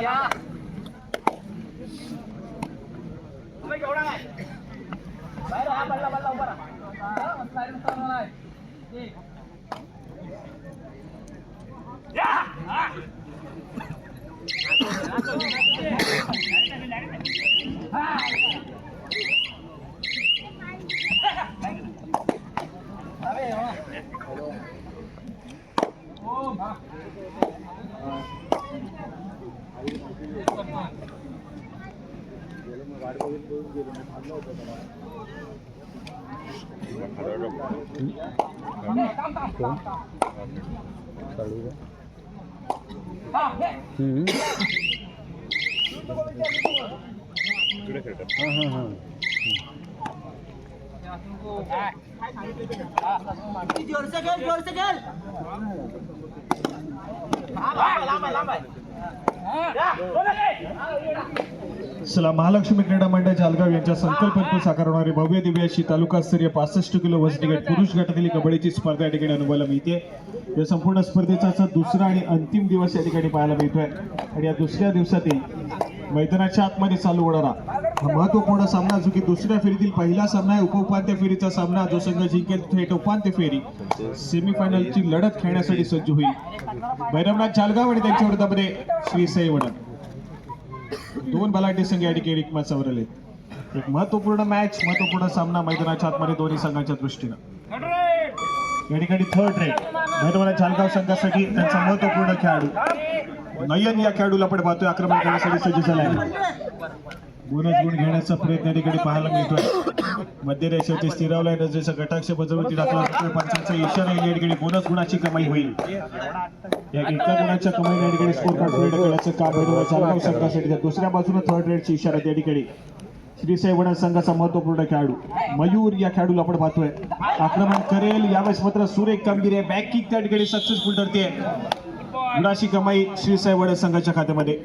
जोर से खेल चला, महालक्ष्मी क्रीडा मंडळ जालगाव यांच्या संकल्पनेतून साकार होणारी भव्य दिव्य अशी तालुकास्तरीय 65 किलो वजनी गट पुरुष गटातील कबड्डीची स्पर्धा या ठिकाणी अनुभवायला मिळते। या संपूर्ण स्पर्धेचा दुसरा आणि अंतिम दिवस या ठिकाणी पाहायला मिळतोय आणि या दुसऱ्या दिवसातील मैदानाच्या आतमध्ये चालू होणारा हा महत्वपूर्ण सामना जो की दुसऱ्या फेरीतील पहिला सामना आहे। उपउपांत्य फेरीचा सामना जो संघ जिंकेल थेट उपांत्य फेरी सेमीफायनलची लढत खेळण्यासाठी सज्ज होईल। भैरवनाथ जालगाव आणि त्यांच्या विरोधामध्ये श्री साई वडद दोन बलाढ्य संघ या ठिकाणी एकमेकांवर आले। एक महत्वपूर्ण मॅच, महत्वपूर्ण सामना मैदानाच्या आतमध्ये दोन्ही संघांच्या दृष्टीने या ठिकाणी थर्ड रेट भैरवनाथ जालगाव संघासाठी त्यांचा महत्वपूर्ण खेळाडू नयन या खेळाडूला आपण पाहतोय आक्रमण करण्यासाठी सज्ज झाला आहे। बोनस गुण घेण्याचा प्रयत्न या ठिकाणी पाहायला मिळतोय। मध्य रेषेचे स्थिरावलाय नजरेचा कटाक्ष बजवती टाकला पंचांचा इशारा या ठिकाणी बोनस गुणाची कमाई होईल। या एका गुणाच्या कमाईने या ठिकाणी स्कोर कार्ड रेड करण्याचं काम भैरवनाथ जालगाव संघासाठी। दुसऱ्या बाजूने थर्ड रेडची इशारा या ठिकाणी श्री साई वडद संघाचा महत्वपूर्ण खेळाडू मयूर या खेळाडूला आपण पाहतोय आक्रमण करेल। यावेळेस मात्र सुरेख कामगिरी आहे, बॅक किक त्या ठिकाणी सक्सेसफुल ठरते। गुणाची कमाई श्री साई वडद संघाच्या खात्यामध्ये।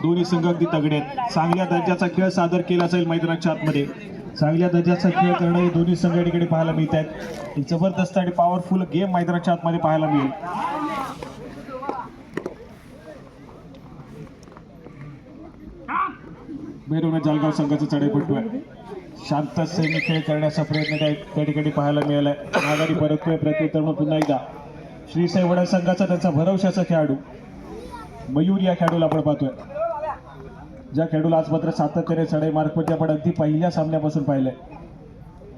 दोन्ही संघ अगदी तगडे आहेत। चांगल्या दर्जाचा खेळ सादर केला जाईल मैदानाच्या आतमध्ये। चांगल्या दर्जाचा खेळ करणारे दोन्ही संघ या ठिकाणी पाहायला मिळत आहेत। एक जबरदस्त आणि पॉवरफुल गेम मैदानाच्या आतमध्ये पाहायला मिळेल। भैरवनाथ जालगाव संघाचा चढाईपटू आहे, शांत सैन्य खेळ करण्याचा प्रयत्न त्या ठिकाणी पाहायला मिळालाय। माघारी परततोय प्रत्युत्तर पुन्हा एकदा श्री साई वडद संघाचा त्यांचा भरवशाचा खेळाडू मयूर या खेळाडूला आपण पाहतोय, ज्या खेळाडूला आज मात्र सातत्याने चढाई मार्गपट्टी आपण अगदी पहिल्या सामन्यापासून पाहिलंय।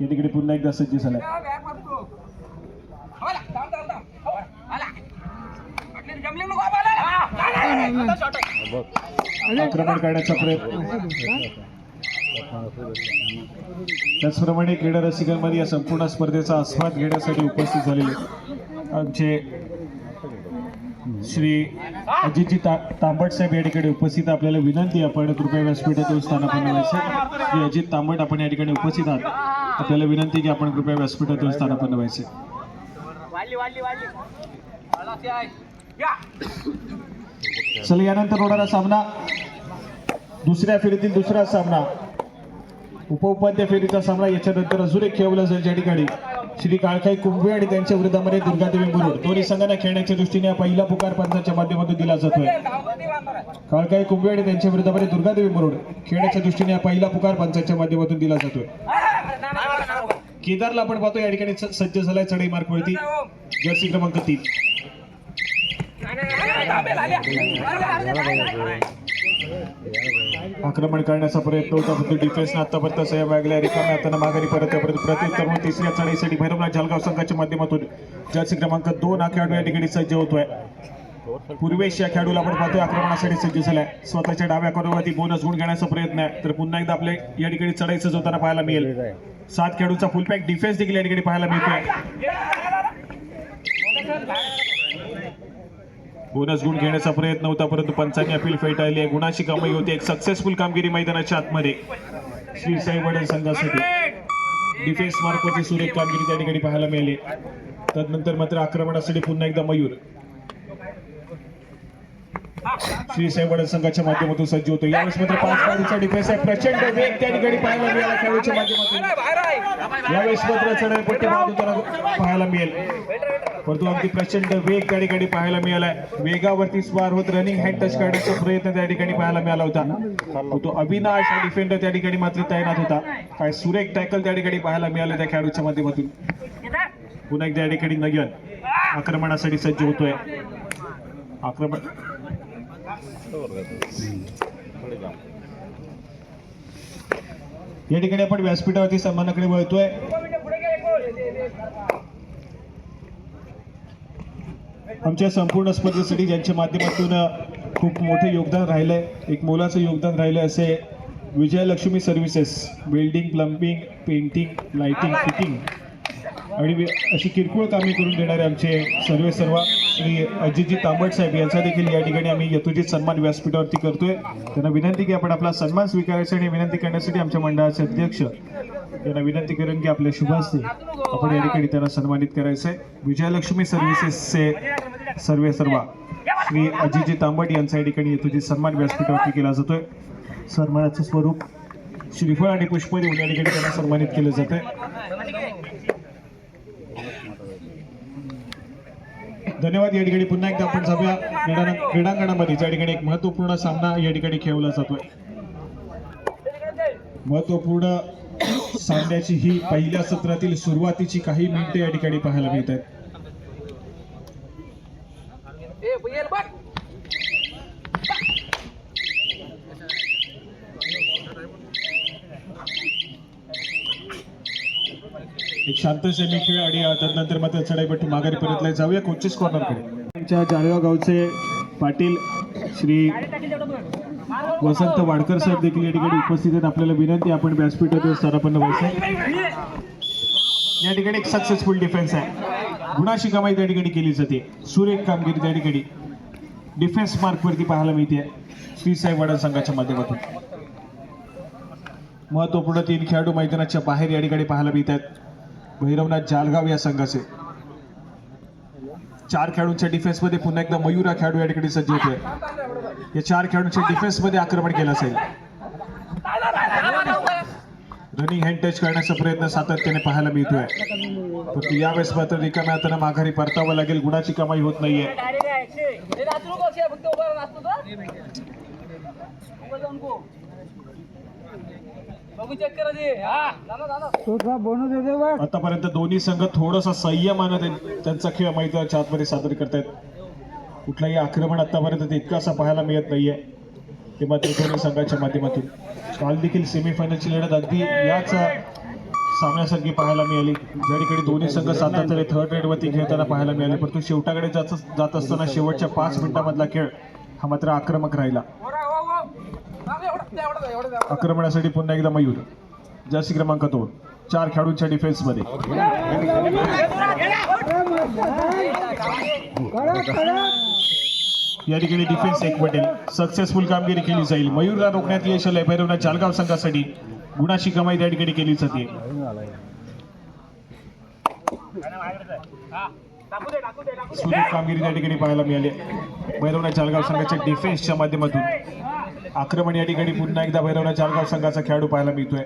या ठिकाणी पुन्हा एकदा सज्ज झालाय। आक्रमण करण्याचा प्रयत्न, त्याचप्रमाणे क्रीडा रसिकांमध्ये या संपूर्ण स्पर्धेचा आस्वाद घेण्यासाठी उपस्थित झालेले आमचे श्री अजितजी तांबट साहेब या ठिकाणी उपस्थित। आपल्याला विनंती आपण कृपया व्यासपीठातून स्थानापन्न व्हायचे। श्री अजित तांबट आपण या ठिकाणी उपस्थित आहात, आपल्याला विनंती की आपण कृपया व्यासपीठातून स्थानापन्न व्हायचे। चला, यानंतर होणारा सामना दुसऱ्या फेरीतील दुसरा सामना उपउपांत्य फेरीचा सामना। याच्यानंतर अजून एक खेळवला जाईल ज्या ठिकाणी श्री काळखाई कुंभे आणि त्यांच्या विरोधामध्ये दुर्गादेवी मुरुड दोन्ही संघांना खेळण्याच्या दृष्टीने पहिला पुकार पंचांच्या माध्यमातून दिला जातोय। काळखाई कुंभे आणि त्यांच्या विरोधामध्ये दुर्गादेवी मुरुड खेळण्याच्या दृष्टीने पहिला पुकार पंचांच्या माध्यमातून दिला जातोय। केदारला आपण पाहतो या ठिकाणी सज्ज झालाय चढाई मार्गवरती, जर्सी क्रमांक 3। आक्रमण करण्याचा प्रयत्न होता, परंतु डिफेन्सने आतापर्यंत सह्या वागल्या रिकाम्या हाताने माघारी परत प्रत्युत्तर तिसऱ्या चढाईसाठी भैरवनाथ जालगाव संघाच्या माध्यमातून जर्सी क्रमांक 2 हा खेळाडू या ठिकाणी सज्ज होतोय। पूर्वेश या खेळाडूला आपण पाहतोय आक्रमणासाठी सज्ज झालाय। स्वतःच्या डाव्या कॉर्नरवरती बोनस गुण घेण्याचा प्रयत्न आहे, तर पुन्हा एकदा आपल्या या ठिकाणी चढाई सजवताना पाहायला मिळेल। 7 खेळाडूचा फुल पॅक डिफेन्स देखील या ठिकाणी पाहायला मिळतोय। बोनस गुण घेण्याचा प्रयत्न होता, परंतु पंचांनी अपील फेटाळली आहे। गुणाची कमाई होती, एक सक्सेसफुल कामगिरी मैदानाच्या आतमध्ये श्री साई वडद संघासाठी। डिफेन्स मार्फतची सुरेख कामगिरी त्या ठिकाणी पाहायला मिळाली। तदनंतर मात्र आक्रमणासाठी पुन्हा एकदा मयूर श्री साई वडद संघाच्या माध्यमातून सज्ज होतो। यावेळेस मात्र 5 खेळाडूचा डिफेन्स आहे, प्रचंड वेग त्या ठिकाणी पाहायला मिळाला खेळाडूच्या माध्यमातून। यावेळेस मात्र चढाईपट्टी बाद होताना पाहायला मिळेल। परंतु अगदी प्रचंड वेग त्या ठिकाणी पाहायला मिळालाय. वेगावरती स्वार होत रनिंग हँड टच करण्याचा प्रयत्न त्या ठिकाणी पाहायला मिळाला होता. तो अविनाश हा डिफेंडर त्या ठिकाणी मात्र तैनात होता. काय सुरेख टॅकल त्या ठिकाणी पाहायला मिळालं त्या खेळाडूच्या माध्यमातून. पुन्हा एकदा या ठिकाणी नयन आक्रमणासाठी सज्ज होतोय. आक्रमण या ठिकाणी आपण व्यासपीठावरती सन्मानाकडे वळतोय. आमच्या संपूर्ण स्पर्धेसाठी ज्यांच्या माध्यमातून खूप मोठे योगदान राहिलंय, एक मोलाचं योगदान राहिलंय असे Vijayalakshmi services, welding, plumbing, painting, lighting, fitting आणि अशी किरकोळ कामे करून देणारे आमचे सर्व श्री अजितजी तांबट साहेब यांचा देखील या ठिकाणी आम्ही यथोचित सन्मान व्यासपीठावरती करतोय. त्यांना विनंती की आपण आपला सन्मान स्वीकारायचा आणि विनंती करण्यासाठी आमच्या मंडळाचे अध्यक्ष यांना विनंती करून की आपल्या शुभ हस्ते आपण या ठिकाणी त्यांना सन्मानित करायचंय. विजयलक्ष्मी सर्व्हिसेसचे सर्व श्री अजितजी तांबट यांचा या ठिकाणी यथोचित सन्मान व्यासपीठावरती केला जातोय. सन्मानाचं स्वरूप श्रीफळ आणि पुष्प देऊन या ठिकाणी त्यांना सन्मानित केलं जात आहे. धन्यवाद. या ठिकाणी पुन्हा एकदा आपण सगळ्या क्रीडांगणामध्ये ज्या ठिकाणी एक महत्वपूर्ण सामना या ठिकाणी खेळवला जातोय. महत्वपूर्ण सामन्याची ही पहिल्या सत्रातील सुरुवातीची काही मिनिटे या ठिकाणी पाहायला मिळत आहेत. एक शांत सेमी खेळ आणि त्यानंतर मात्र चढाईपट्टी माघारी परतल्या जाऊया कोचेस कॉर्नरकडे. आमच्या जाळगाव गावचे पाटील श्री वसंत वाडकर साहेब देखील या ठिकाणी उपस्थित आहेत. आपल्याला विनंती आपण व्यासपीठावर स्थानापन्न व्हायचं. या ठिकाणी एक सक्सेसफुल डिफेन्स आहे. गुणाची कमाई त्या ठिकाणी केली जाते. सुरेख कामगिरी त्या ठिकाणी डिफेन्स मार्क वरती पाहायला मिळते श्री साई वडा संघाच्या माध्यमातून. महत्वपूर्ण 3 खेळाडू मैदानाच्या बाहेर या ठिकाणी पाहायला मिळतात. भैरवनाथ जालगाव या संघाचे 4 खेळाडूंच्या डिफेन्स मध्ये पुन्हा एकदा मयूर हा खेळाडू या ठिकाणी सज्ज होतोय. या 4 खेळाडूंच्या डिफेन्स मध्ये आक्रमण केलं असेल. रनिंग हँड टच करण्याचा प्रयत्न सातत्याने पाहायला मिळतोय. परंतु यावेळेस मात्र रिकाम्या हाताने माघारी परतावं लागेल. गुणाची कमाई होत नाहीये. आतापर्यंत दोन्ही संघ थोडासा संयमाने त्यांचा खेळ मैदानाच्या आतमध्ये सादर करतायत. कुठलाही आक्रमण आतापर्यंत तितकासा पाहायला मिळत नाहीये. ते मात्र दोन्ही संघाच्या माध्यमातून काल देखील सेमीफायनलची लढत अगदी याच सामन्यासारखी पाहायला मिळाली. ज्या ठिकाणी दोन्ही संघ सातत्याने थर्ड रेड वरती खेळताना पाहायला मिळाले. परंतु शेवटाकडे जात असताना शेवटच्या 5 मिनिटांमधला खेळ हा मात्र आक्रमक राहिला. आक्रमणासाठी पुन्हा एकदा मयूर जर्सी क्रमांक 2 4 खेळाडूंच्या डिफेन्स मध्ये. या ठिकाणी डिफेन्स एकवटेल. सक्सेसफुल कामगिरी केली जाईल. मयूरला रोखण्यात यश आलंय. भैरवनाथ जालगाव संघासाठी गुणाची कमाई त्या ठिकाणी केली जाते. सुरेख कामगिरी त्या ठिकाणी पाहायला मिळाली. भैरवनाथ जालगाव संघाच्या डिफेन्सच्या माध्यमातून आक्रमण या ठिकाणी पुन्हा एकदा भैरवनाथ जालगाव संघाचा खेळाडू पाहायला मिळतोय.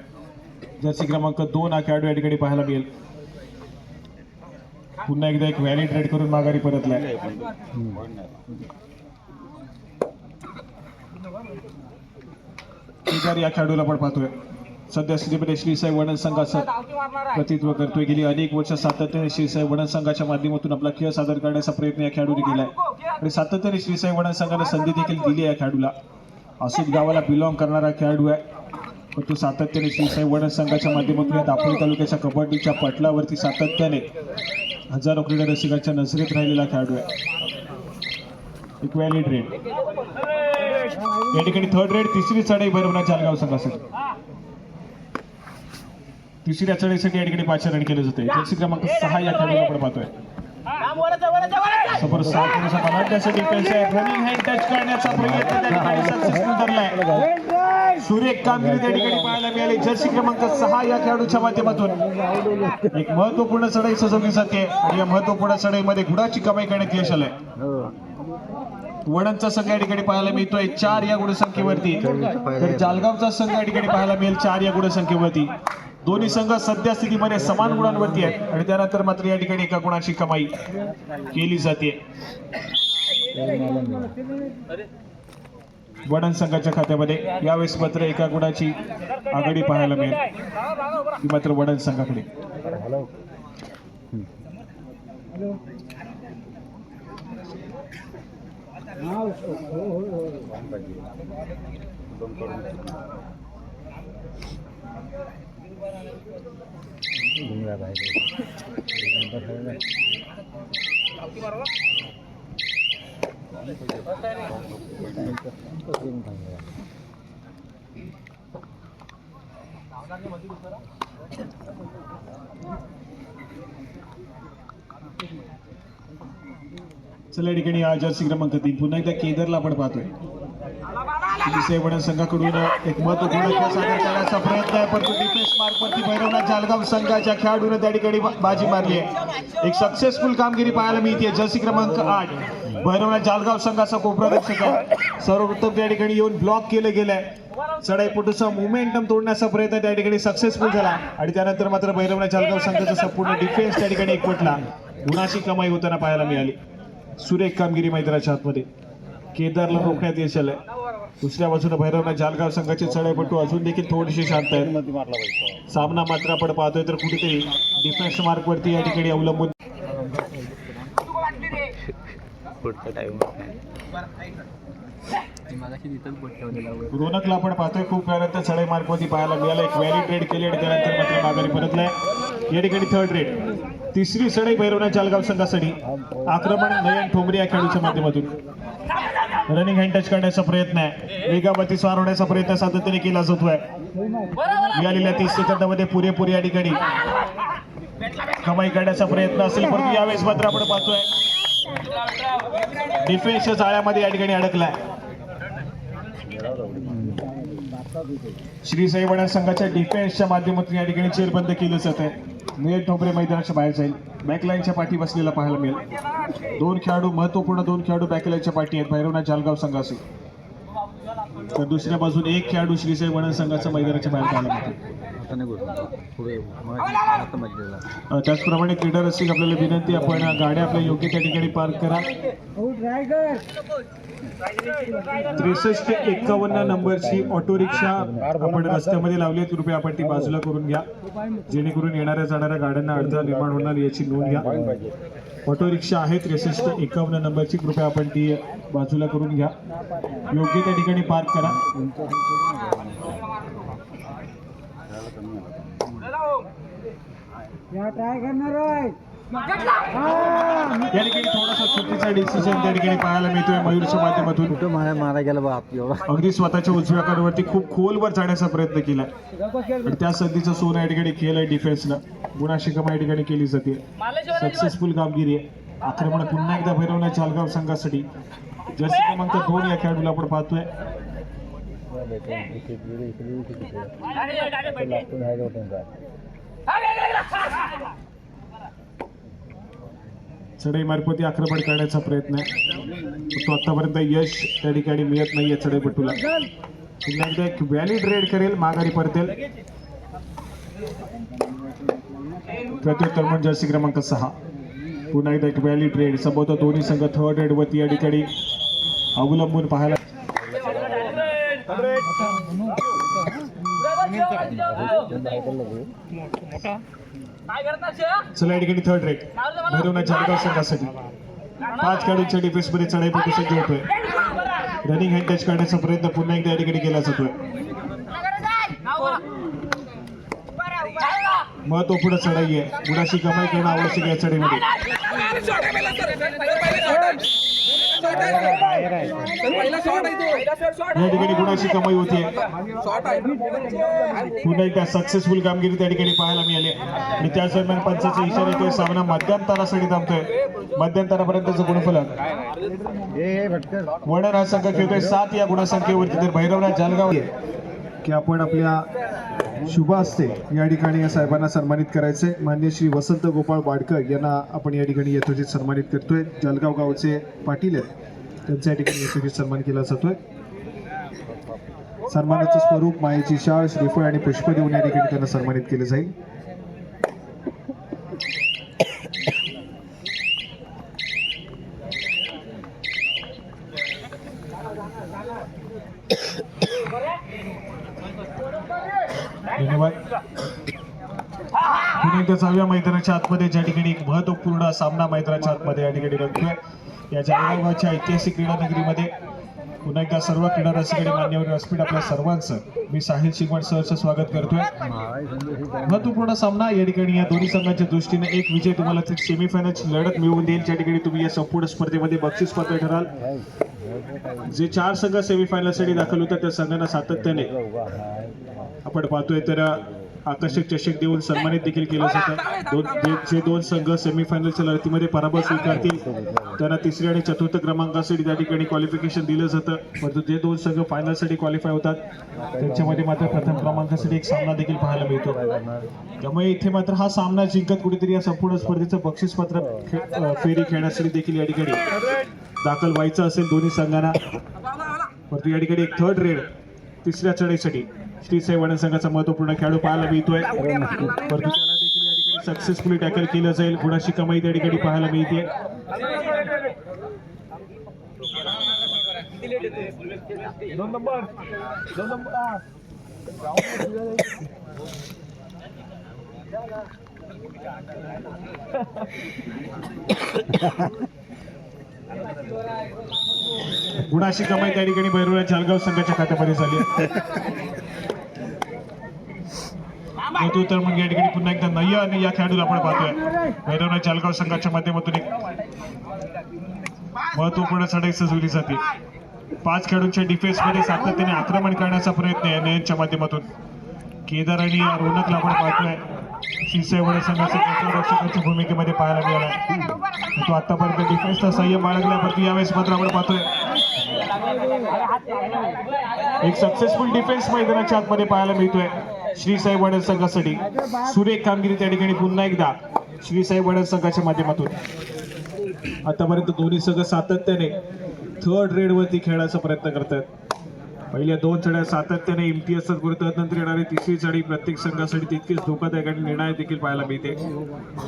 जर्सी क्रमांक 2 हा खेळाडू या ठिकाणी पाहायला मिळेल. पुन्हा एकदा एक व्हॅलिड रेड करून माघारी परतलाय. या खेळाडूला आपण पाहतोय. सध्या स्थितीमध्ये श्रीसाई वडण संघाचं प्रतिनिधित्व करतोय. गेली अनेक वर्ष सातत्याने श्रीसाई वडण संघाच्या माध्यमातून आपला खेळ सादर करण्याचा प्रयत्न या खेळाडूने केलाय आणि सातत्याने श्रीसाई वडण संघाला संधी देखील दिली या खेळाडूला. आसूद गावाला बिलॉंग करणारा खेळाडू आहे. पण तो सातत्याने श्रीसाई वडण संघाच्या माध्यमातून या दापोली तालुक्याच्या कबड्डीच्या पटलावरती सातत्याने हजारो क्रीडा रसिकांच्या नजरेत राहिलेला खेळाडू आहे. एक व्हॅलिड रेड या ठिकाणी थर्ड रेड. तिसरी चढाई भैरवनाथ जालगाव संघासाठी. तिसऱ्या चढाईसाठी या ठिकाणी 5 रन केले जाते. जर्सी क्रमांक 6 या खेळाडूला आपण पाहतोय. समोर 7 डिफेन्स आहे. रनिंग हँड टच करण्याचा प्रयत्न त्या ठिकाणी सक्सेसफुल ठरलाय. सुरेख कामगिरी त्या ठिकाणी पाहायला मिळाली. जर्सी क्रमांक 6 या खेळाडूच्या माध्यमातून एक महत्वपूर्ण चढाई सजवली जाते आणि या महत्वपूर्ण चढाईमध्ये गुणाची कमाई करण्यात यश आलंय. वडणचा संघ या ठिकाणी पाहायला मिळतोय 4 या गुणसंख्येवरती. तर जालगावचा संघ या ठिकाणी पाहायला मिळेल 4 या गुणसंख्येवरती. दोन्ही संघ सध्या स्थितीमध्ये समान गुणांवरती आहेत आणि त्यानंतर मात्र या ठिकाणी एका गुणाची कमाई केली जाते. वडण संघाच्या खात्यामध्ये यावेळेस मात्र एका गुणाची आघाडी पाहायला मिळेल ती मात्र वडण संघाकडे. चला या ठिकाणी जर्सी क्रमांक 3 पुन्हा एकदा केदारला आपण पाहतोय. वडण संघाकडून एक महत्वपूर्ण खेळ सादर करण्याचा प्रयत्न आहे, परंतु डिफेन्स मार्कवरती भैरवनाथ जालगाव संघाच्या खेळाडूने त्या ठिकाणी बाजी मारली आहे. एक सक्सेसफुल कामगिरी पाहायला मिळते. जर्सी क्रमांक 8 भैरवनाथ जालगाव संघाचा कोपरारक्षक आहे. सर्वप्रथम त्या ठिकाणी येऊन ब्लॉक केलं गेलंय. चढाईपटूचा मोमेंटम तोडण्याचा प्रयत्न त्या ठिकाणी सक्सेसफुल झाला आणि त्यानंतर मात्र भैरवनाथ जालगाव संघाचा संपूर्ण डिफेन्स त्या ठिकाणी एकवटला. गुणाची कमाई होताना पाहायला मिळाली. सुरेख कामगिरी मैदानाच्या आतमध्ये केदारला रोखण्यात यश आलंय. दुसऱ्या बाजूने भैरवनाथ जालगाव संघाचे चढाईपटू अजून देखील थोडीशी शांत आहेत. सामना मात्र आपण पाहतोय तर कुठेतरी डिफेन्स मार्कवरती या ठिकाणी अवलंबून. रोनकला आपण पाहतोय खूप वेळानंतर चढाई मार्कवरती पाहायला मिळाला. एक व्हॅली ट्रेड केली आणि त्यानंतर मात्र माघारी परतलाय. या ठिकाणी थर्ड रेड तिसरी चढाई भैरवनाथ जालगाव संघासाठी. आक्रमण नयन ठोंबरे या खेळाडूच्या माध्यमातून रनिंग हँड टच करण्याचा प्रयत्न आहे. वेगावरती स्वार होण्याचा प्रयत्न सातत्याने केला जातोय. मिळालेल्या 30 सेकंदामध्ये पुरेपूर या ठिकाणी कमाई करण्याचा प्रयत्न असेल, परंतु यावेळेस मात्र आपण पाहतोय डिफेन्सच्या जाळ्यामध्ये या ठिकाणी अडकलाय. श्री साई वडण संघाच्या डिफेन्सच्या माध्यमातून या ठिकाणी चेर बंद केलं जात आहे. नयन ठोंबरे मैदानाच्या बाहेर जाईल. बॅकलाईनच्या पाठी बसलेला पाहायला मिळेल. दोन खेळाडू महत्वपूर्ण बॅकलाईनच्या पाठी आहेत भैरवनाथ जालगाव संघाचे. तर दुसऱ्या बाजूने एक खेळाडू श्री साई वडण संघाचा मैदानाच्या बाहेर पाहायला मिळतो. त्याचप्रमाणे क्रीडा रसिक आपल्याला विनंती, आपण गाड्या आपल्या योग्य त्या ठिकाणी पार्क करा. 6351 नंबरची ऑटो रिक्षा आपण रस्त्यामध्ये लावली आहे. कृपया आपण ती बाजूला करून घ्या, जेणेकरून येणाऱ्या जाणाऱ्या गाड्यांना अडथळा निर्माण होणार याची नोंद घ्या. ऑटो रिक्षा आहे 6351 नंबरची, कृपया आपण ती बाजूला करून घ्या, योग्य त्या ठिकाणी पार्क करा. या ठिकाणी थोडासा चुकीचा डिसिजन त्या ठिकाणी पाहायला मिळतोय मयूरच्या माध्यमातून. मारा गेला बाप अगदी स्वतःच्या उजव्या कडवरती खूप खोलवर जाण्याचा प्रयत्न केलाय. त्या संधीचं सोनं या ठिकाणी केलंय डिफेन्सनं. गुणाची कमाई या ठिकाणी केली जाते. सक्सेसफुल कामगिरी आहे. आक्रमण पुन्हा एकदा भैरवनाथ जालगाव संघासाठी. जर्सी क्रमांक 2 या खेळाडूला आपण पाहतोय. चढाई मार्फत आक्रमण करण्याचा प्रयत्न आहे, तो आतापर्यंत यश त्या ठिकाणी मिळत नाहीये चढाईपटूला. पुन्हा एकदा एक व्हॅलिड रेड करेल, माघारी परतेल. प्रत्युत्तर म्हणून जर्सी क्रमांक 6 पुन्हा एकदा एक व्हॅलिड रेड. संभवतः दोन्ही संघ थर्ड रेड वरती या ठिकाणी अवलंबून पाहायला. चला या ठिकाणी थर्ड रेड भैरवनाथ जालगाव संघासाठी. 5 खेळाडूंच्या डिफेन्स मध्ये चढाईपटू सज्ज होतोय. रनिंग हँड टच करण्याचा प्रयत्न पुन्हा एकदा या ठिकाणी केला जातोय. महत्वपूर्ण चढाई आहे. गुणाची कमाई करणं आवश्यक आहे चढाईमध्ये. या ठिकाणी गुणाची कमाई होती. पुन्हा एकदा सक्सेसफुल कामगिरी त्या ठिकाणी पाहायला मिळाली आणि त्याच दरम्यान पंचाचा इशारा येतोय. सामना मध्यंतरासाठी थांबतोय. मध्यंतरापर्यंतचं गुणफलक वडण हा संघ खेळतोय 7 या गुणसंख्येवरती. तर भैरवनाथ जालगाव की आपण आपल्या शुभ हस्ते या ठिकाणी या साहेबांना सन्मानित करायचे. मान्य श्री वसंत गोपाळ वाडकर यांना आपण या ठिकाणी यथोचित सन्मानित करतोय. जालगाव गावचे पाटील आहेत, त्यांचा या ठिकाणी यथोचित सन्मान केला जातोय. सन्मानाचं स्वरूप मायेची शाळ श्रीफळ आणि पुष्प देऊन या ठिकाणी त्यांना सन्मानित केले जाईल. धन्यवाद. पुणे एकदा 4व्या मैदानाच्या आतमध्ये ज्या ठिकाणी एक महत्वपूर्ण सामना मैदानाच्या आतमध्ये या ठिकाणी रंगतोय. या जळगावच्या ऐतिहासिक क्रीडा नगरीमध्ये पुन्हा एकदा सर्व क्रीडा रसिकांनी मान्यवर व्यासपीठ आपल्या सर्वांचं मी साहिल शिगवण सरचं स्वागत करतोय. महत्वपूर्ण सामना या ठिकाणी या दोन्ही संघांच्या दृष्टीने एक विजय तुम्हाला सेमीफायनलची लढत मिळवून देईल, ज्या ठिकाणी तुम्ही या संपूर्ण स्पर्धेमध्ये बक्षीस पात्र ठराल. जे 4 संघ सेमीफायनलसाठी दाखल होतात त्या संघांना सातत्याने आपण पाहतोय तर आकर्षक चषक देऊन सन्मानित देखील केलं जातं. जे 2 संघ सेमीफायनलच्या लढतीमध्ये पराभव स्वीकारतील त्यांना 3रे आणि 4थे क्रमांकासाठी त्या ठिकाणी क्वालिफिकेशन दिलं जातं. परंतु जे 2 संघ फायनलसाठी क्वालिफाय होतात त्यांच्यामध्ये मात्र प्रथम क्रमांकासाठी एक सामना देखील पाहायला मिळतो. त्यामुळे इथे मात्र हा सामना जिंकत कुठेतरी या संपूर्ण स्पर्धेचं बक्षीसपत्र फेरी खेळण्यासाठी देखील या ठिकाणी दाखल व्हायचं असेल दोन्ही संघांना. परंतु या ठिकाणी एक 3rd रेड 3ऱ्या चढाईसाठी श्री साई वडण संघाचा महत्वपूर्ण खेळाडू पाहायला मिळतोय. परंतु त्याला देखील या ठिकाणी सक्सेसफुली टॅकल केलं जाईल. गुणाची कमाई त्या ठिकाणी पाहायला मिळते. गुणाची कमाई त्या ठिकाणी भैरवनाथ जळगाव संघाच्या खात्यामध्ये झाली. तर मग या ठिकाणी पुन्हा एकदा नय्या आणि या खेळाडूला आपण पाहतोय भैरवनाथ जळगाव संघाच्या माध्यमातून एक महत्वपूर्ण चढाई सजवली जाते. 5 खेळाडूंच्या डिफेन्समध्ये सातत्याने आक्रमण करण्याचा प्रयत्न आहे नयनच्या माध्यमातून. केदार आणि रोनकला आपण पाहतोय श्री साई वडण संघाच्या रक्षकाच्या भूमिकेमध्ये पाहायला मिळाला. तो आतापर्यंत डिफेन्सचा संयम बाळगला, परंतु यावेळेस मात्र आपण पाहतोय एक सक्सेसफुल डिफेन्स मैदानाच्या आतमध्ये पाहायला मिळतोय श्री साई वडण संघासाठी. सुरेख कामगिरी त्या ठिकाणी पुन्हा एकदा श्री साई वडण संघाच्या माध्यमातून. आतापर्यंत दोन्ही संघ सातत्याने 3rd रेड वरती खेळण्याचा प्रयत्न करतात. पहिल्या 2 चढ्या सातत्याने इम्तियाज करतात, नंतर येणारी 3री चढी प्रत्येक संघासाठी तितकीच धोकादायक आणि निर्णायक देखील पाहायला मिळते.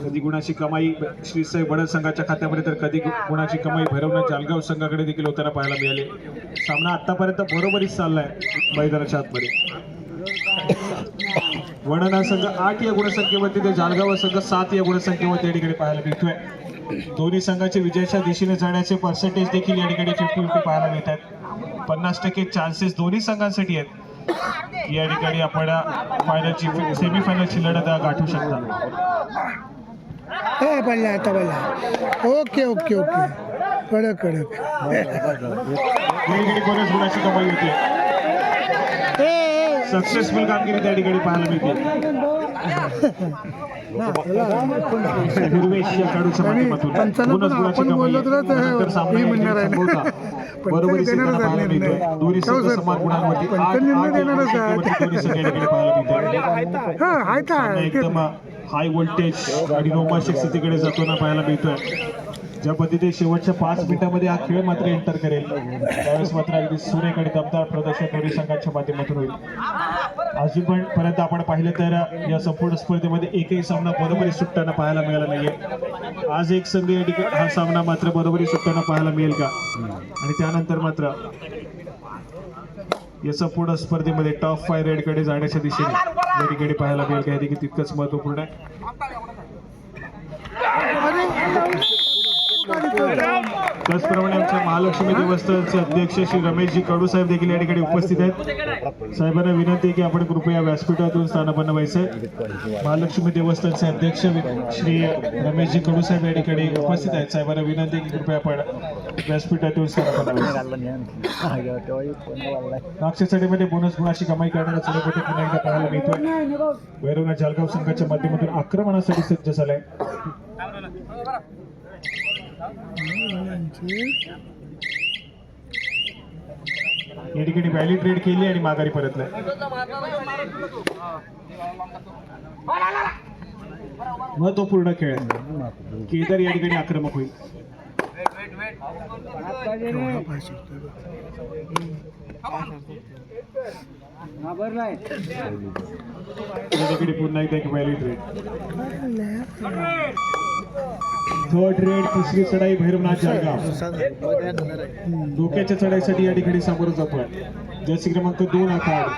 कधी गुणाची कमाई श्री साई वडण संघाच्या खात्यामध्ये तर कधी गुणाची कमाई भैरवनाथ जळगाव संघाकडे देखील होताना पाहायला मिळाली. सामना आतापर्यंत बरोबरीच चाललाय मैदानाच्या आतमध्ये. वडण हा संघ 8 या गुणसंख्येवरती तर जळगाव संघ 7 या गुणसंख्येवरती या ठिकाणी पाहायला मिळतोय. दोन्ही संघाचे विजयाच्या दिशेने जाण्याचे पर्सेंटेज देखील या ठिकाणी 50-50 पाहायला मिळतात. 50% चान्सेस दोन्ही संघांसाठी आहेत की या ठिकाणी आपण फायनलची सेमीफायनलची लढत गाठू शकता. ओके ओके ओके कडक कडक कोणच गुणाची कमाई होते. सक्सेसफुल कामगिरी त्या ठिकाणी पाहायला मिळते. खेळाडूच्या माध्यमातून बरोबरी पाहायला मिळतोय. दोन्ही संघ समान गुणांवरती एकदम हाय व्होल्टेज आणि रोमांचक स्थितीकडे जाताना पाहायला मिळतोय. ज्या पद्धतीने शेवटच्या 5 मिनिटांमध्ये हा खेळ मात्र एंटर करेल त्यावेळेस मात्र अगदी सुरेख आणि दमदार प्रदर्शन दोन्ही संघांच्या माध्यमातून होईल. अजूनपर्यंत आपण पाहिलं तर या संपूर्ण स्पर्धेमध्ये एकही सामना बरोबरी सुटताना पाहायला मिळाला नाहीये. आज एक संघ या ठिकाणी हा सामना मात्र बरोबरी सुटताना पाहायला मिळेल का, आणि त्यानंतर मात्र या संपूर्ण स्पर्धेमध्ये टॉप 5 रेडकडे जाण्याच्या दिशेने या ठिकाणी पाहायला मिळेल का, हे देखील तितकंच महत्वपूर्ण आहे. त्याचप्रमाणे आमच्या महालक्ष्मी देवस्थानचे अध्यक्ष श्री रमेशजी कडू साहेब देखील या ठिकाणी उपस्थित आहेत. साहेबांना विनंती आहे की आपण कृपया व्यासपीठातून स्थानापन्न व्हायचंय. महालक्ष्मी देवस्थानचे अध्यक्ष श्री रमेशजी कडू साहेब या ठिकाणी उपस्थित आहेत. साहेबांना विनंती आहे की कृपया आपण व्यासपीठातून स्थानापन्न व्हायचं. मागच्या चढीमध्ये बोनस गुणाची कमाई करणारा चढपटी पुन्हा एकदा पाहायला मिळतोय. भैरवनाथ जळगाव संघाच्या माध्यमातून आक्रमणासाठी सज्ज झालाय. या ठिकाणी व्हॅली ट्रेड केली आणि माघारी परतलाय. महत्वपूर्ण खेळ. केदार या ठिकाणी आक्रमक होईल. केवढा पाहिजे या ठिकाणी पुन्हा एकदा एक व्हॅलिड रेड. थर्ड रेड, तिसरी चढाई भैरवनाथ जळगाव. डोक्याच्या चढाईसाठी या ठिकाणी समोर जातोय. जर्सी क्रमांक 2 हा कार्ड.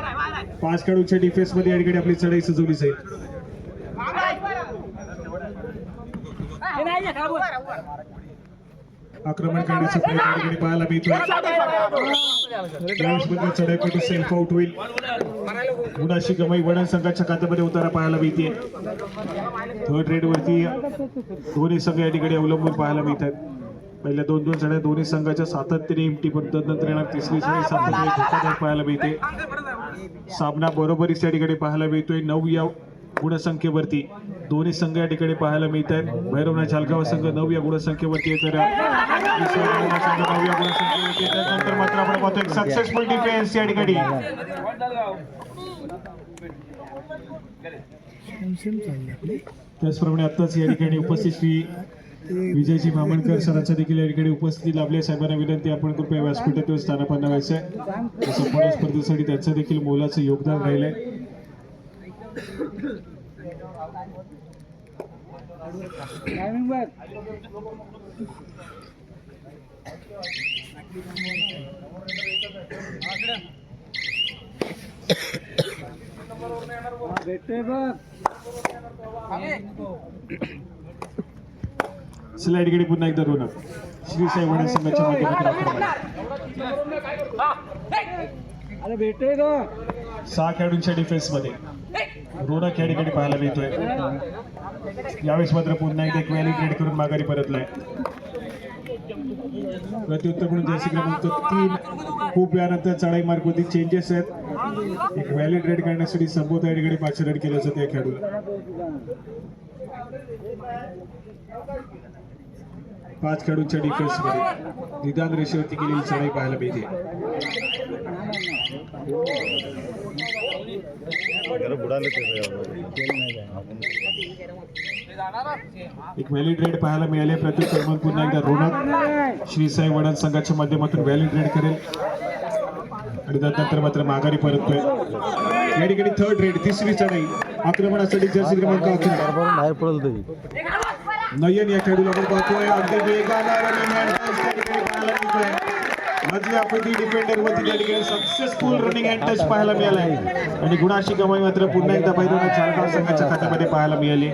5 खेळाडूंच्या डिफेन्स मध्ये या ठिकाणी आपली चढाई सजवली जाईल. आक्रमण करण्याचा प्रयत्न या ठिकाणी पाहायला मिळतोय. चढाईपटू सेल्फ आउट होईल. गुणाशी कमाई वडण संघाच्या खात्यामध्ये उतारा पाहायला मिळते. थर्ड रेड वरती दोन्ही संघ या ठिकाणी अवलंबून पाहायला मिळतात. पहिल्या 2-2 चढ्या दोन्ही संघाच्या सातत्याने इमटी, पण तदनंतर येणार तिसरी चढाई सातत्याने धोकादायक पाहायला मिळते. सामना बरोबरीच या ठिकाणी पाहायला मिळतोय. 9 या गुणसंख्येवरती दोन्ही संघ या ठिकाणी पाहायला मिळत आहेत. भैरवनाथ जळगाव संघ 9 या गुणसंख्येवरती आहे, तर 9 या गुणसंख्येवरती. त्यानंतर मात्र आपण पाहतो एक सक्सेसफुल डिफेन्स या ठिकाणी. त्याचप्रमाणे आताच या ठिकाणी उपस्थित श्री विजयजी मामणकर सरांचा देखील या ठिकाणी उपस्थिती लाभली. साहेबांना विनंती, आपण कृपया व्यासपीठातील स्थानापन्न व्हायचं आहे. संपूर्ण स्पर्धेसाठी त्यांचं देखील मोलाचं योगदान राहिलंय. चला या ठिकाणी पुन्हा एकदा रोनक श्री साई वडण संघाच्या माध्यमातून 6 खेळाडूंच्या डिफेन्स मध्ये रोनक या ठिकाणी पाहायला मिळतोय. यावेळेस मात्र पुन्हा एकदा एक व्हॅलिड रेड करून माघारी परतलाय. प्रत्युत्तर म्हणून जर्सी क्रमांक 3 खूप वेळानंतर चढाई मार्ग मध्ये चेंजेस आहेत. एक व्हॅलिड रेड करण्यासाठी संबोध या ठिकाणी 5 रेड केलं जातं या खेळाडूला. 5 खेळाडूंच्या डिफेन्स मध्ये निदान रेषेवरती केलेली चढाई पाहायला मिळते. एक व्हॅलिड रेड पाहायला मिळाले. प्रत्युत्तर म्हणून पुन्हा एकदा रोनक श्री साई वडण संघाच्या माध्यमातून व्हॅलिड रेड करेल आणि त्यानंतर मात्र माघारी परततोय. या ठिकाणी थर्ड रेड, तिसरी चढाई आक्रमणासाठी जर्सी क्रमांक 11 नयन या खेळाडूला आपण पाहतोय. अगदी वेगाला रनिंग हँड टच त्या ठिकाणी पाहायला मिळतोय. मधल्या आपली डिफेंडर वरती त्या ठिकाणी सक्सेसफुल रनिंग हँड टच पाहायला मिळालाय आणि गुणाशी कमाई मात्र पुन्हा एकदा भैरवनाथ जळगाव संघाच्या खात्यामध्ये पाहायला मिळाली.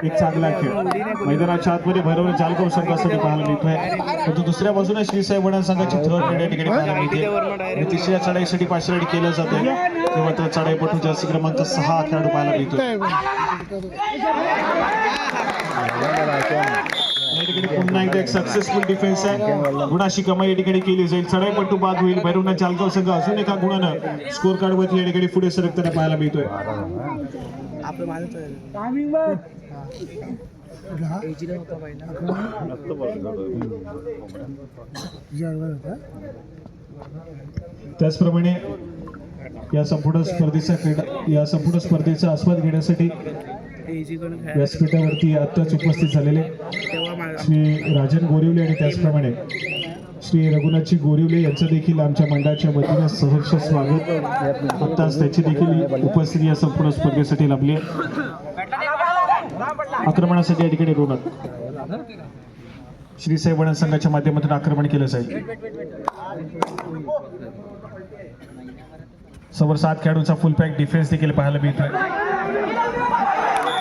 एक चांगला खेळ मैदानाच्या आतमध्ये भैरवनाथ जळगाव संघासाठी पाहायला मिळतोय. परंतु दुसऱ्या बाजूने श्री साई वडण संघाची थर्ड रेड या ठिकाणी पाहायला मिळते आणि तिसऱ्या चढाईसाठी 5 रेड केलं जातं. तेव्हा तर चढाईपटू जर्सी क्रमांक 6 खेळाडू पाहायला मिळतोय. या ठिकाणी पुन्हा एकदा एक सक्सेसफुल डिफेन्स आहे. गुणाशी कमाई या ठिकाणी केली जाईल. चढाईपटू बाद होईल. भैरवनाथ जळगाव संघ अजून एका गुणानं स्कोर कार्ड वरती या ठिकाणी पुढे सरकताना पाहायला मिळतोय. त्याचप्रमाणे या संपूर्ण स्पर्धेचा आस्वाद घेण्यासाठी व्यासपीठावरती आत्ताच उपस्थित झालेले श्री राजन गोरिवले आणि त्याचप्रमाणे श्री रघुनाथजी गोरिवले यांचं देखील आमच्या मंडळाच्या वतीने सहर्ष स्वागत. आत्ताच त्याची देखील उपस्थिती या संपूर्ण स्पर्धेसाठी लाभली. आक्रमणासाठी या ठिकाणी रोनक श्री साई वडण संघाच्या माध्यमातून आक्रमण केलं जाईल. समोर 7 खेळाडूंचा फुल पॅक डिफेन्स देखील पाहायला मिळतोय.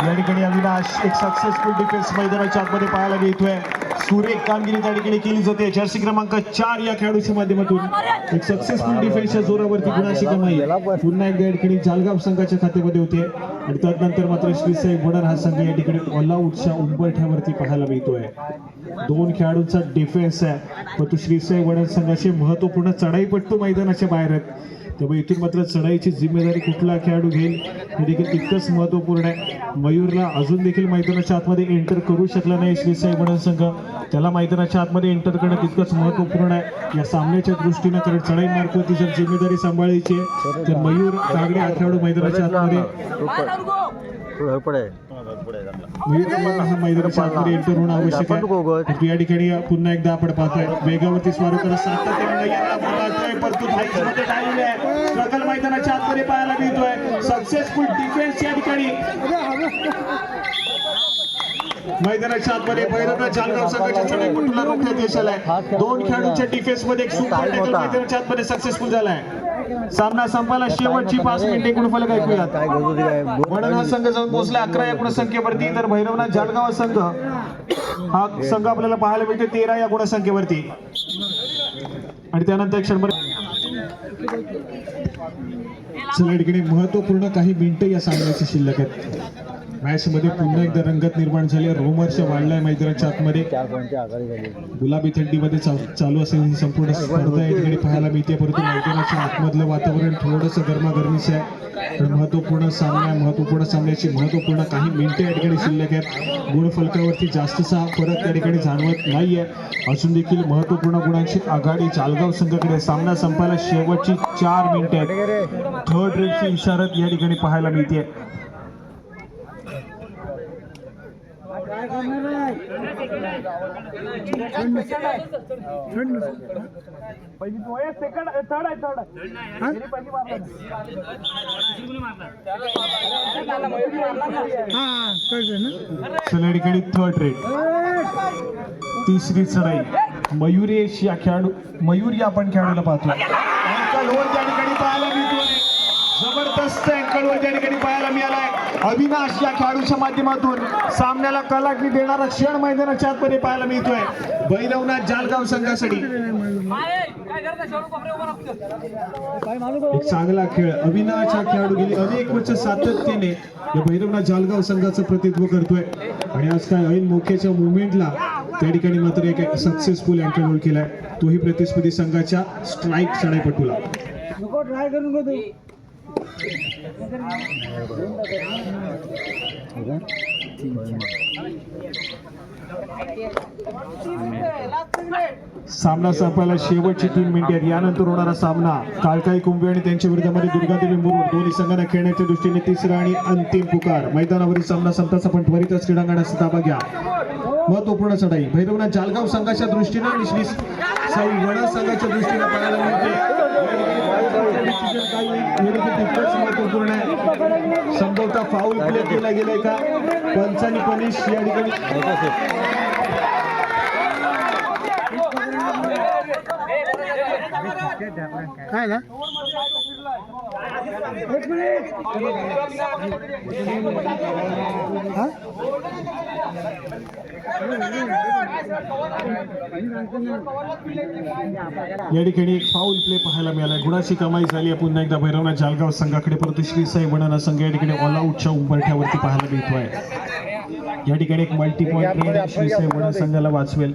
या ठिकाणी अविनाश एक सक्सेसफुल डिफेन्स मैदानाच्या आतमध्ये पाहायला मिळतोय. सुरेख कामगिरी त्या ठिकाणी केली जाते. जर्सी क्रमांक 4 या खेळाडूच्या माध्यमातून एक सक्सेसफुल डिफेन्सच्या जोरावरती गुणाशी कमाई पुन्हा एकदा या ठिकाणी जळगाव संघाच्या खात्यामध्ये होते आणि त्यानंतर मात्र श्री साई वडण हा संघ या ठिकाणी ऑल आउटच्या उंबरठ्यावरती पाहायला मिळतोय. 2 खेळाडूंचा डिफेन्स आहे, परंतु श्री साई वडण संघाचे महत्वपूर्ण चढाईपट्टू मैदानाच्या बाहेर आहेत. त्यामुळे इथून मात्र चढाईची जिम्मेदारी कुठला खेळाडू घेईल हे देखील तितकंच महत्वपूर्ण आहे. मयूरला अजून देखील मैदानाच्या आतमध्ये एंटर करू शकला नाही श्रीसाई वडण संघ, त्याला मैदानाच्या आतमध्ये एंटर करणं तितकंच महत्वपूर्ण आहे या सामन्याच्या दृष्टीनं. कारण चढाई मार्फत जर जिम्मेदारी सांभाळायची आहे तर मयूर कागडे हा खेळाडू मैदानाच्या आतमध्ये मैदानाच्या आतमध्ये एंटर होणं आवश्यक आहे. या ठिकाणी पुन्हा एकदा आपण पाहतोय वेगावरती स्वागताला स्ट्रगल मैदानाच्या आतमध्ये पाहायला मिळतोय. सक्सेसफुल डिफेन्स या ठिकाणी मैदानाच्या आतमध्ये भैरवनाथ जालगाव संघाच्या चढाई पटूला रोखण्यात यश आलंय. 2 खेळाडूंच्या डिफेन्स मध्ये एक सुपर टॅकल मैदानाच्या आतमध्ये सक्सेसफुल झालाय. सामना संपायला शेवटची 5 मिनिटे गुणफलक ऐकूयात. वडण हा संघ जाऊन पोहोचला 11 या गुणसंख्येवरती, तर भैरवनाथ जालगाव संघ हा संघ आपल्याला पाहायला मिळते 13 या गुणसंख्येवरती. आणि त्यानंतर क्षणभर चला ठिकाणी महत्वपूर्ण काही मिनिटं या सामन्याची शिल्लक आहेत. मॅच मध्ये पुन्हा एकदा रंगत निर्माण झाली, रोमांच वाढलाय मैदानाच्या आतमध्ये. गुलाबी थंडीमध्ये चालू असेल ही संपूर्ण स्पर्धा या ठिकाणी पाहायला मिळते, परंतु मैदानाच्या आतमधलं वातावरण थोडंसं गरमागरमीचं आहे. महत्वपूर्ण सामन्याची महत्वपूर्ण काही मिनिटं या ठिकाणी शिल्लक आहेत. गुणफलकावरती जास्तचा फरक या ठिकाणी जाणवत नाहीये. अजून देखील महत्वपूर्ण गुणांची आघाडी जालगाव संघाकडे. सामना संपायला शेवटची 4 मिनिटे आहेत. थर्ड रेडची इशारत या ठिकाणी पाहायला मिळते. ठिकाणी थर्ड रेड, तिसरी चढाई. मयूरेश या आपण खेळाडूला पाहतो. अँकलवर त्या ठिकाणी पाहायला मिळतोय, जबरदस्त अँकलवर त्या ठिकाणी पाहायला मिळालाय. अविनाश या खेळाडूच्या माध्यमातून सामन्याला कलाटणी देणारा क्षण मैदानाच्या आतमध्ये पाहायला मिळतोय भैरवनाथ जालगाव संघासाठी. एक चांगला खेळ अविनाश हा खेळाडू गेली अनेक वर्ष सातत्याने या भैरवनाथ जालगाव संघाचं प्रतिनिधित्व करतोय. आणि आज काय ऐन मोक्याच्या मुवमेंटला त्या ठिकाणी मात्र एक सक्सेसफुल अँकल होल्ड केलाय, तोही प्रतिस्पर्धी संघाच्या स्ट्राईक चढाईपटूला. सामना संपायला शेवटची 3 मिनिटे आहेत. यानंतर होणारा सामना काळकाई कुंभे आणि त्यांच्या विरोधामध्ये दुर्गादेवी मुरुड दोन्ही संघांना खेळण्याच्या दृष्टीने तिसरा आणि अंतिम पुकार. मैदानावरील सामना संपताच आपण त्वरितच क्रीडांगणाचा ताबा घ्या. महत्वपूर्ण चढाई भैरवनाथ जालगाव संघाच्या दृष्टीने आणि श्री साई वडा संघाच्या दृष्टीने पाहायला मिळते. महत्वपूर्ण आहे. संभवतः फाऊल प्ले केला गेलाय का, पंचांनी पनिश या ठिकाणी काय ना या ठिकाणी एक फाऊल प्ले पाहायला मिळाला. गुणाची कमाई झाली आहे पुन्हा एकदा भैरवनाथ जालगाव संघाकडे, परंतु श्रीसाई वडण संघ या ठिकाणी ऑल आउटच्या उंबरठ्यावरती पाहायला मिळतोय. या ठिकाणी एक मल्टी पॉईंट श्रीसाई वडण संघाला वाचवेल.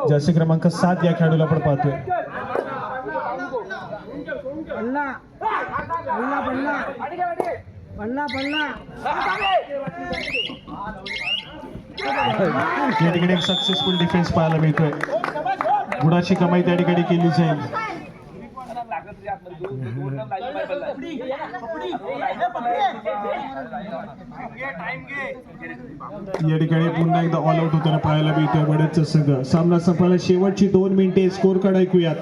जर्सी क्रमांक 7 या खेळाडूला आपण पाहतोय. या ठिकाणी एक सक्सेसफुल डिफेन्स पाहायला मिळतोय. गुणाची कमाई त्या ठिकाणी केली जाईल. या ठिकाणी पुन्हा एकदा ऑल आउट होताना पाहायला मिळतोय वडदचा संघ. सामना संपायला शेवटची 2 मिनिटे. स्कोर कार्ड ऐकूयात.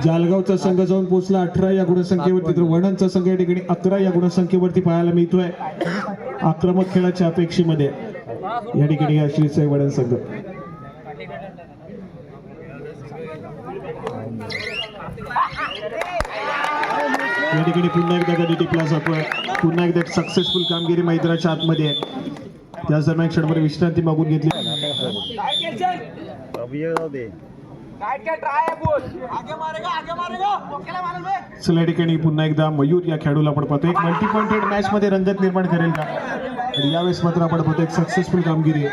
जालगावचा संघ जाऊन पोहोचला 18 या गुणसंख्येवरती, तर वडदचा संघ या ठिकाणी 11 या गुणसंख्येवरती पाहायला मिळतोय. आक्रमक खेळाच्या अपेक्षेमध्ये या ठिकाणी हा श्रीसाई वडण संघ. या ठिकाणी पुन्हा एकदा गडी टिपला जातोय. पुन्हा एकदा सक्सेसफुल कामगिरी मैदानाच्या आतमध्ये आहे. त्याच दरम्यान क्षणभर विश्रांती मागून घेतली. चला या ठिकाणी पुन्हा एकदा मयूर या खेळाडूला आपण पाहतो. एक मल्टी पॉइंटेड मॅच मध्ये रंगत निर्माण करेल का, यावेळेस मात्र आपण पाहतो एक सक्सेसफुल कामगिरी.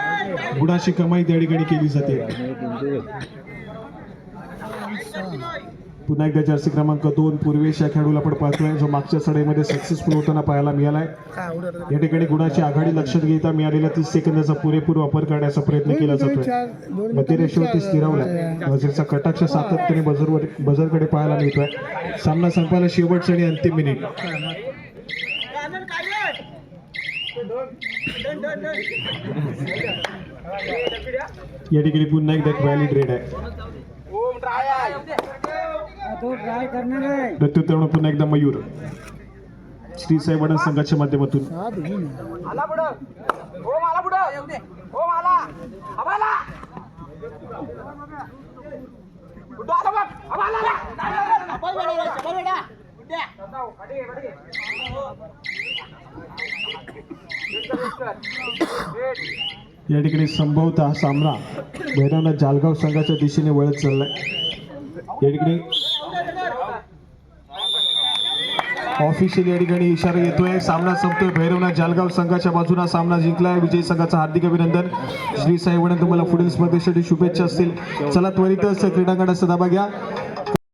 गुणाची कमाई त्या ठिकाणी केली जाते. पुन्हा एकदा जर्सी क्रमांक 2 पूर्वेश या खेळाडूला आपण पाहतोय जो मागच्या चढाईमध्ये सक्सेसफुल होताना पाहायला मिळालाय. या ठिकाणी गुणाची आघाडी लक्षात घेता मिळालेल्या 30 सेकंदाचा पुरेपूर वापर करण्याचा प्रयत्न केला जातोय. मध्यरेषेवरती स्थिरावलाय. वजीरचा कटाक्ष सातत्याने बजरकडे पाहायला मिळतोय. सामना संपायला शेवटची आणि अंतिम मिनिट. या ठिकाणी पुन्हा एकदा एक व्हॅलिड रेड आहे. प्रत्युत्तर पुन्हा एकदा मयूर श्री साईवाडा संघाच्या माध्यमातून. या ठिकाणी संभवतः हा सामना भैरवनाथ जालगाव संघाच्या दिशेने वळत चाललाय. या ठिकाणी ऑफिशियली या ठिकाणी इशारा येतोय. सामना संपतोय. भैरवनाथ जालगाव संघाच्या बाजूने सामना जिंकलाय. विजयी संघाचं हार्दिक अभिनंदन. श्री साईवाडा तुम्हाला पुढील स्पर्धेसाठी शुभेच्छा असतील. चला त्वरितच क्रीडांगणाचा धाबा घ्या.